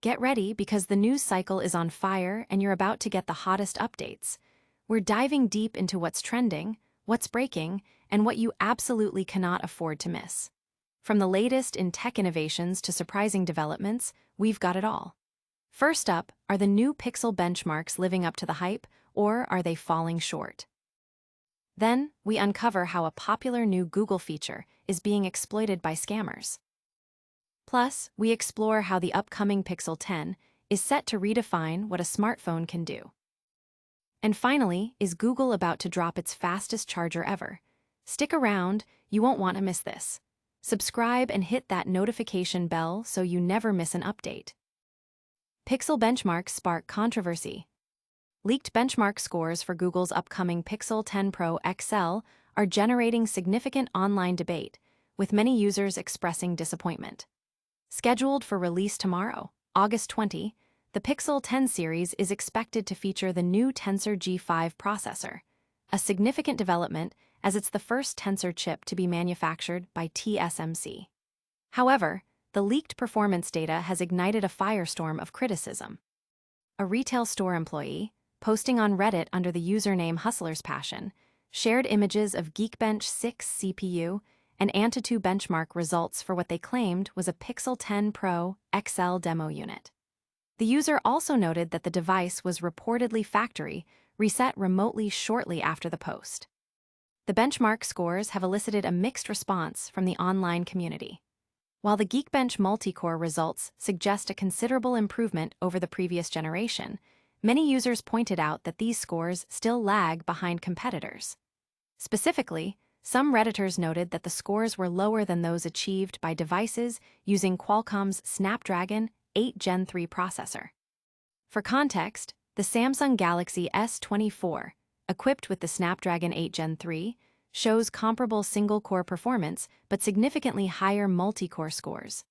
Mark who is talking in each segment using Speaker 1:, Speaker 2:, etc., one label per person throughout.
Speaker 1: Get ready because the news cycle is on fire and you're about to get the hottest updates. We're diving deep into what's trending, what's breaking, and what you absolutely cannot afford to miss. From the latest in tech innovations to surprising developments, we've got it all. First up, are the new Pixel benchmarks living up to the hype, or are they falling short? Then, we uncover how a popular new Google feature is being exploited by scammers. Plus, we explore how the upcoming Pixel 10 is set to redefine what a smartphone can do. And finally, is Google about to drop its fastest charger ever? Stick around, you won't want to miss this. Subscribe and hit that notification bell so you never miss an update. Pixel benchmarks spark controversy. Leaked benchmark scores for Google's upcoming Pixel 10 Pro XL are generating significant online debate, with many users expressing disappointment. Scheduled for release tomorrow, August 20, the Pixel 10 series is expected to feature the new Tensor G5 processor, a significant development as it's the first Tensor chip to be manufactured by TSMC. However, the leaked performance data has ignited a firestorm of criticism. A retail store employee, posting on Reddit under the username Hustler's Passion, shared images of Geekbench 6 CPU and Antutu benchmark results for what they claimed was a Pixel 10 Pro XL demo unit. The user also noted that the device was reportedly factory reset remotely shortly after the post. The benchmark scores have elicited a mixed response from the online community. While the Geekbench multi-core results suggest a considerable improvement over the previous generation, many users pointed out that these scores still lag behind competitors. Specifically, some Redditors noted that the scores were lower than those achieved by devices using Qualcomm's Snapdragon 8 Gen 3 processor. For context, the Samsung Galaxy S24, equipped with the Snapdragon 8 Gen 3, shows comparable single-core performance but significantly higher multi-core scores.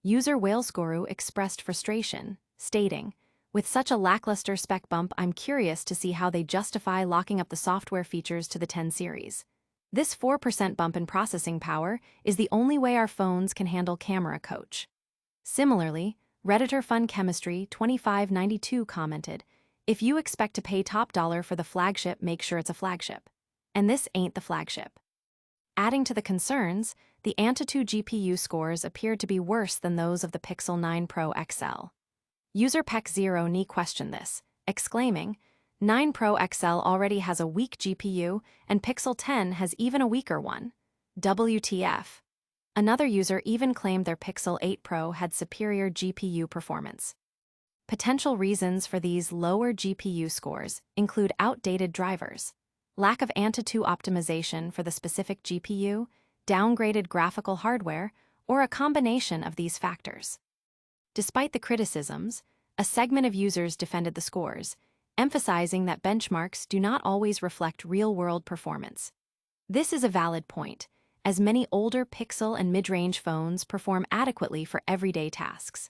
Speaker 1: User Whalescoru expressed frustration, stating, "With such a lackluster spec bump, I'm curious to see how they justify locking up the software features to the 10 series. This 4% bump in processing power is the only way our phones can handle Camera Coach." Similarly, Redditor Fun Chemistry 2592 commented, "If you expect to pay top dollar for the flagship, make sure it's a flagship. And this ain't the flagship." Adding to the concerns, the Antutu GPU scores appeared to be worse than those of the Pixel 9 Pro XL. User Peck0Ni questioned this, exclaiming, 9 Pro XL already has a weak GPU, and Pixel 10 has even a weaker one. WTF. Another user even claimed their Pixel 8 Pro had superior GPU performance. Potential reasons for these lower GPU scores include outdated drivers, lack of Antutu optimization for the specific GPU, downgraded graphical hardware, or a combination of these factors. Despite the criticisms, a segment of users defended the scores, emphasizing that benchmarks do not always reflect real-world performance. This is a valid point, as many older Pixel and mid-range phones perform adequately for everyday tasks.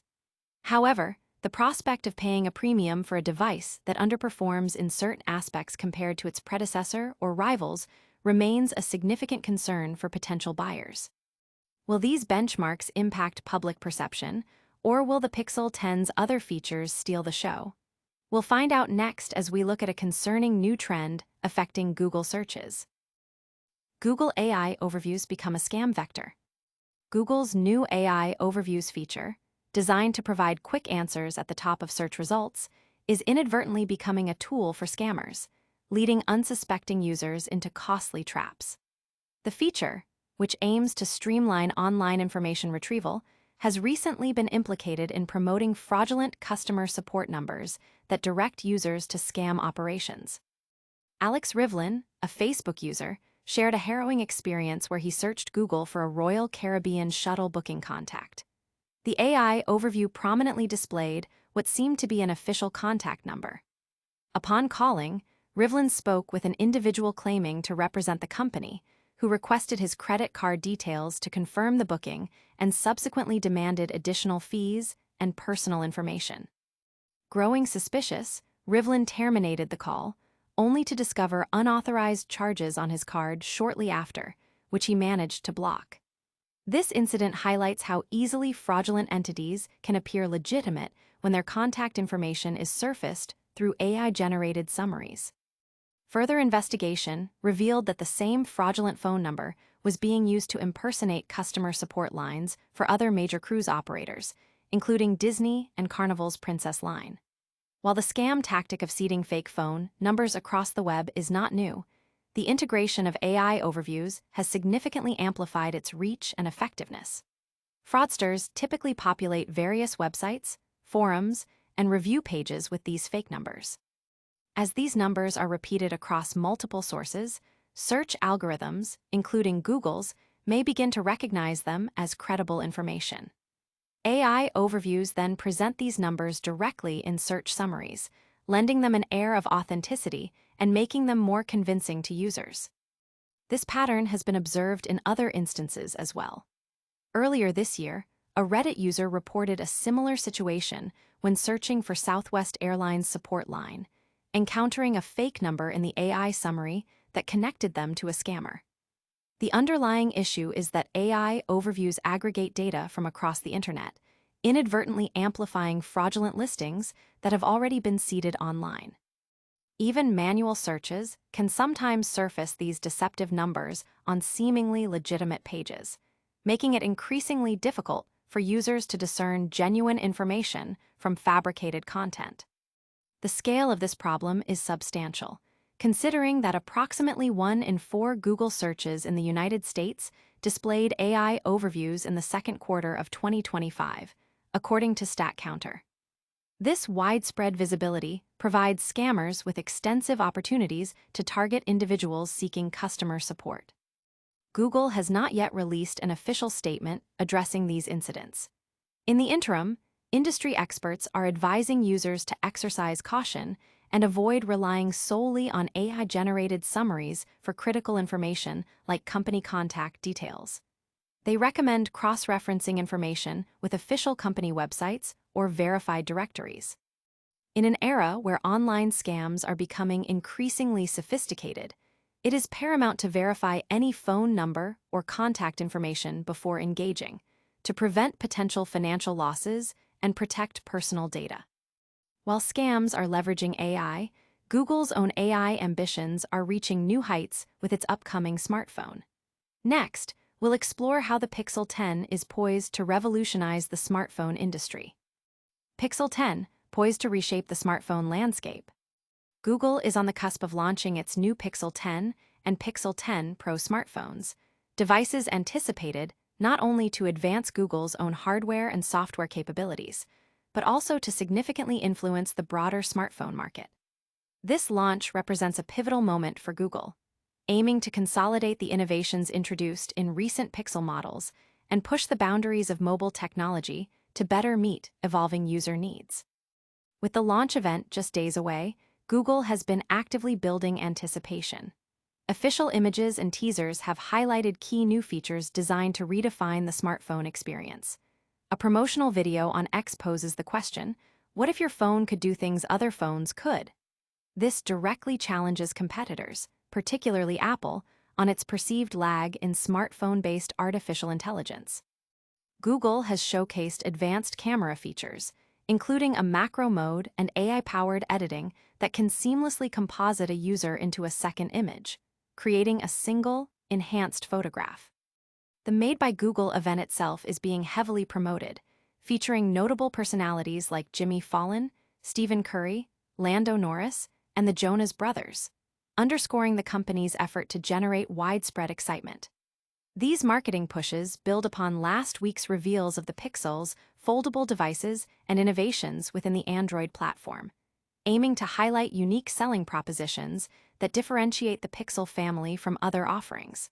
Speaker 1: However, the prospect of paying a premium for a device that underperforms in certain aspects compared to its predecessor or rivals remains a significant concern for potential buyers. Will these benchmarks impact public perception, or will the Pixel 10's other features steal the show? We'll find out next as we look at a concerning new trend affecting Google searches. Google AI Overviews become a scam vector. Google's new AI Overviews feature, designed to provide quick answers at the top of search results, is inadvertently becoming a tool for scammers, leading unsuspecting users into costly traps. The feature, which aims to streamline online information retrieval, has recently been implicated in promoting fraudulent customer support numbers that direct users to scam operations. Alex Rivlin, a Facebook user, shared a harrowing experience where he searched Google for a Royal Caribbean shuttle booking contact. The AI overview prominently displayed what seemed to be an official contact number. Upon calling, Rivlin spoke with an individual claiming to represent the company, who requested his credit card details to confirm the booking and subsequently demanded additional fees and personal information. Growing suspicious, Rivlin terminated the call, only to discover unauthorized charges on his card shortly after, which he managed to block. This incident highlights how easily fraudulent entities can appear legitimate when their contact information is surfaced through AI-generated summaries. Further investigation revealed that the same fraudulent phone number was being used to impersonate customer support lines for other major cruise operators, including Disney and Carnival's Princess Line. While the scam tactic of seeding fake phone numbers across the web is not new, the integration of AI overviews has significantly amplified its reach and effectiveness. Fraudsters typically populate various websites, forums, and review pages with these fake numbers. As these numbers are repeated across multiple sources, search algorithms, including Google's, may begin to recognize them as credible information. AI overviews then present these numbers directly in search summaries, lending them an air of authenticity and making them more convincing to users. This pattern has been observed in other instances as well. Earlier this year, a Reddit user reported a similar situation when searching for Southwest Airlines support line, encountering a fake number in the AI summary that connected them to a scammer. The underlying issue is that AI overviews aggregate data from across the internet, inadvertently amplifying fraudulent listings that have already been seeded online. Even manual searches can sometimes surface these deceptive numbers on seemingly legitimate pages, making it increasingly difficult for users to discern genuine information from fabricated content. The scale of this problem is substantial, considering that approximately 1 in 4 Google searches in the United States displayed AI overviews in the second quarter of 2025, according to StatCounter. This widespread visibility provides scammers with extensive opportunities to target individuals seeking customer support. Google has not yet released an official statement addressing these incidents. In the interim, industry experts are advising users to exercise caution and avoid relying solely on AI-generated summaries for critical information like company contact details. They recommend cross-referencing information with official company websites or verified directories. In an era where online scams are becoming increasingly sophisticated, it is paramount to verify any phone number or contact information before engaging, to prevent potential financial losses and protect personal data. While scams are leveraging AI, Google's own AI ambitions are reaching new heights with its upcoming smartphone. Next, we'll explore how the Pixel 10 is poised to revolutionize the smartphone industry. Pixel 10, poised to reshape the smartphone landscape. Google is on the cusp of launching its new Pixel 10 and Pixel 10 Pro smartphones, devices anticipated not only to advance Google's own hardware and software capabilities, but also to significantly influence the broader smartphone market. This launch represents a pivotal moment for Google, aiming to consolidate the innovations introduced in recent Pixel models and push the boundaries of mobile technology to better meet evolving user needs. With the launch event just days away, Google has been actively building anticipation. Official images and teasers have highlighted key new features designed to redefine the smartphone experience. A promotional video on X poses the question, what if your phone could do things other phones could? This directly challenges competitors, particularly Apple, on its perceived lag in smartphone-based artificial intelligence. Google has showcased advanced camera features, including a macro mode and AI-powered editing that can seamlessly composite a user into a second image, creating a single, enhanced photograph. The Made by Google event itself is being heavily promoted, featuring notable personalities like Jimmy Fallon, Stephen Curry, Lando Norris, and the Jonas Brothers, underscoring the company's effort to generate widespread excitement. These marketing pushes build upon last week's reveals of the Pixel's foldable devices and innovations within the Android platform, aiming to highlight unique selling propositions that differentiate the Pixel family from other offerings.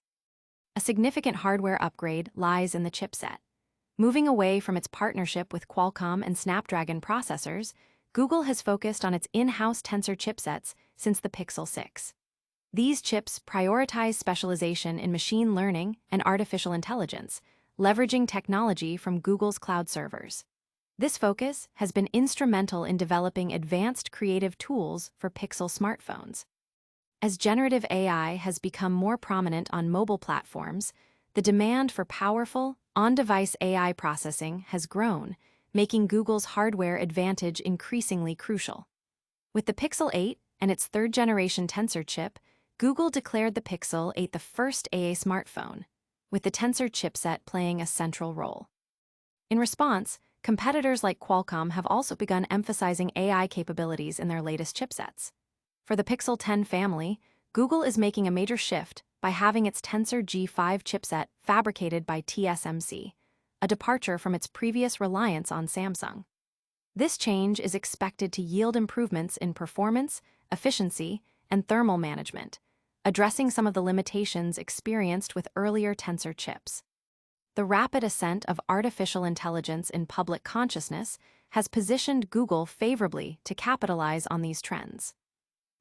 Speaker 1: A significant hardware upgrade lies in the chipset. Moving away from its partnership with Qualcomm and Snapdragon processors, Google has focused on its in-house Tensor chipsets since the Pixel 6. These chips prioritize specialization in machine learning and artificial intelligence, leveraging technology from Google's cloud servers. This focus has been instrumental in developing advanced creative tools for Pixel smartphones. As generative AI has become more prominent on mobile platforms, The demand for powerful, on-device AI processing has grown, making Google's hardware advantage increasingly crucial. With the Pixel 8 and its third-generation Tensor chip, Google declared the Pixel 8 the first AA smartphone, with the Tensor chipset playing a central role. In response, competitors like Qualcomm have also begun emphasizing AI capabilities in their latest chipsets. For the Pixel 10 family, Google is making a major shift by having its Tensor G5 chipset fabricated by TSMC, a departure from its previous reliance on Samsung. This change is expected to yield improvements in performance, efficiency, and thermal management, addressing some of the limitations experienced with earlier Tensor chips. The rapid ascent of artificial intelligence in public consciousness has positioned Google favorably to capitalize on these trends.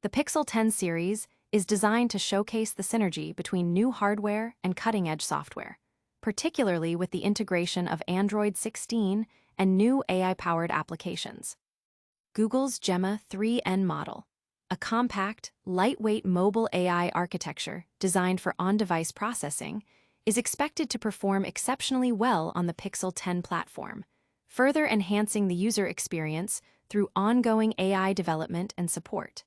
Speaker 1: The Pixel 10 series is designed to showcase the synergy between new hardware and cutting-edge software, particularly with the integration of Android 16 and new AI-powered applications. Google's Gemma 3N model, a compact, lightweight mobile AI architecture designed for on-device processing, is expected to perform exceptionally well on the Pixel 10 platform, further enhancing the user experience through ongoing AI development and support.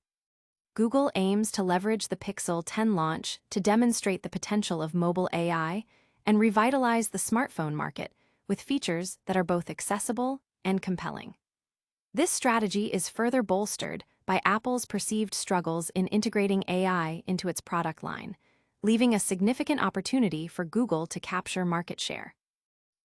Speaker 1: Google aims to leverage the Pixel 10 launch to demonstrate the potential of mobile AI and revitalize the smartphone market with features that are both accessible and compelling. This strategy is further bolstered by Apple's perceived struggles in integrating AI into its product line, leaving a significant opportunity for Google to capture market share.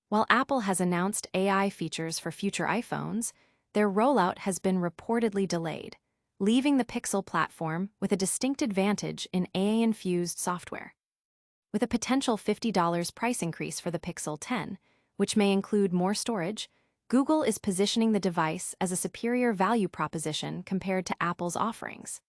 Speaker 1: While Apple has announced AI features for future iPhones, their rollout has been reportedly delayed, leaving the Pixel platform with a distinct advantage in AI-infused software. With a potential $50 price increase for the Pixel 10, which may include more storage, Google is positioning the device as a superior value proposition compared to Apple's offerings.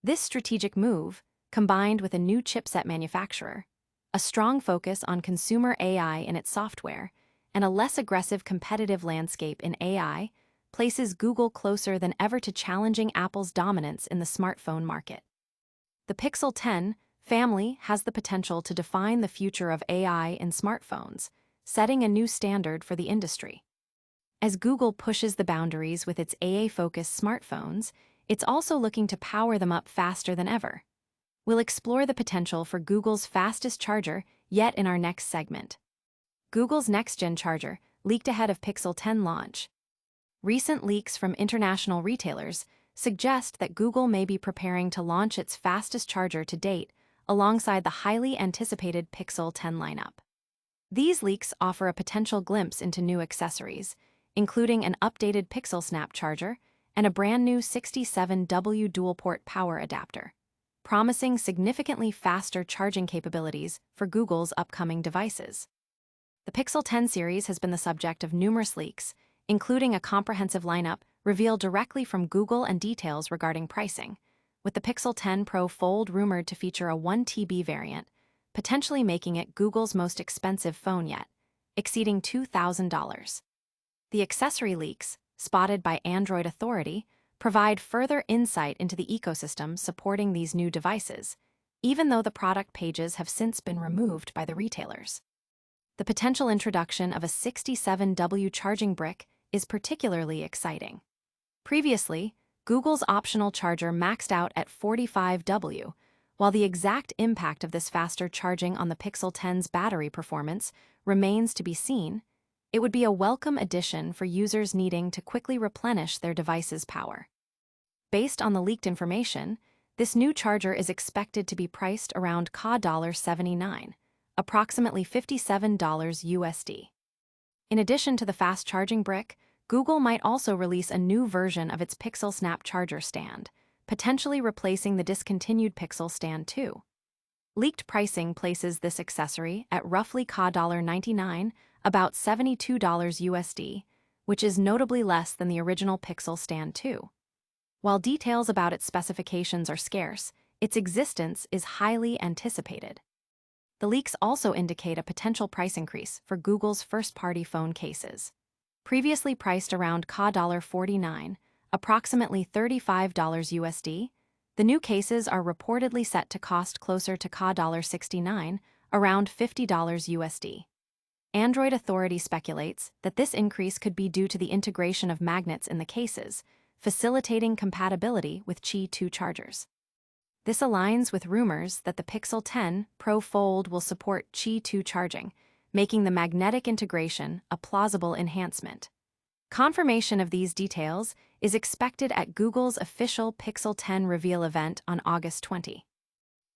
Speaker 1: This strategic move, combined with a new chipset manufacturer, a strong focus on consumer AI in its software, and a less aggressive competitive landscape in AI, places Google closer than ever to challenging Apple's dominance in the smartphone market. The Pixel 10 family has the potential to define the future of AI in smartphones, setting a new standard for the industry. As Google pushes the boundaries with its AI-focused smartphones, it's also looking to power them up faster than ever. We'll explore the potential for Google's fastest charger yet in our next segment. Google's next-gen charger, leaked ahead of Pixel 10 launch. Recent leaks from international retailers suggest that Google may be preparing to launch its fastest charger to date alongside the highly anticipated Pixel 10 lineup. These leaks offer a potential glimpse into new accessories, including an updated Pixel Snap charger and a brand new 67W dual-port power adapter, promising significantly faster charging capabilities for Google's upcoming devices. The Pixel 10 series has been the subject of numerous leaks, including a comprehensive lineup revealed directly from Google and details regarding pricing, with the Pixel 10 Pro Fold rumored to feature a 1TB variant, potentially making it Google's most expensive phone yet, exceeding $2,000. The accessory leaks, spotted by Android Authority, provide further insight into the ecosystem supporting these new devices, even though the product pages have since been removed by the retailers. The potential introduction of a 67W charging brick is particularly exciting. Previously, Google's optional charger maxed out at 45W. While the exact impact of this faster charging on the Pixel 10's battery performance remains to be seen, it would be a welcome addition for users needing to quickly replenish their device's power. Based on the leaked information, this new charger is expected to be priced around $79, approximately $57 USD. In addition to the fast charging brick, Google might also release a new version of its Pixel Snap charger stand, potentially replacing the discontinued Pixel Stand 2. Leaked pricing places this accessory at roughly $99, about $72 USD, which is notably less than the original Pixel Stand 2. While details about its specifications are scarce, its existence is highly anticipated. The leaks also indicate a potential price increase for Google's first-party phone cases. Previously priced around $49, approximately $35 USD, the new cases are reportedly set to cost closer to $69, around $50 USD. Android Authority speculates that this increase could be due to the integration of magnets in the cases, facilitating compatibility with Qi 2 chargers. This aligns with rumors that the Pixel 10 Pro Fold will support Qi 2 charging, making the magnetic integration a plausible enhancement. Confirmation of these details is expected at Google's official Pixel 10 reveal event on August 20.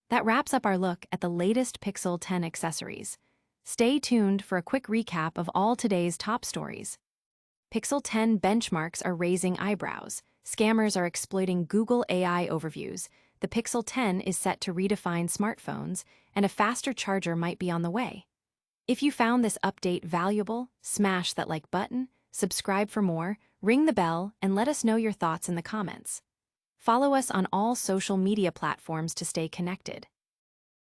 Speaker 1: That wraps up our look at the latest Pixel 10 accessories. Stay tuned for a quick recap of all today's top stories. Pixel 10 benchmarks are raising eyebrows. Scammers are exploiting Google AI overviews. The Pixel 10 is set to redefine smartphones, and a faster charger might be on the way. If you found this update valuable, smash that like button, subscribe for more, ring the bell, and let us know your thoughts in the comments. Follow us on all social media platforms to stay connected.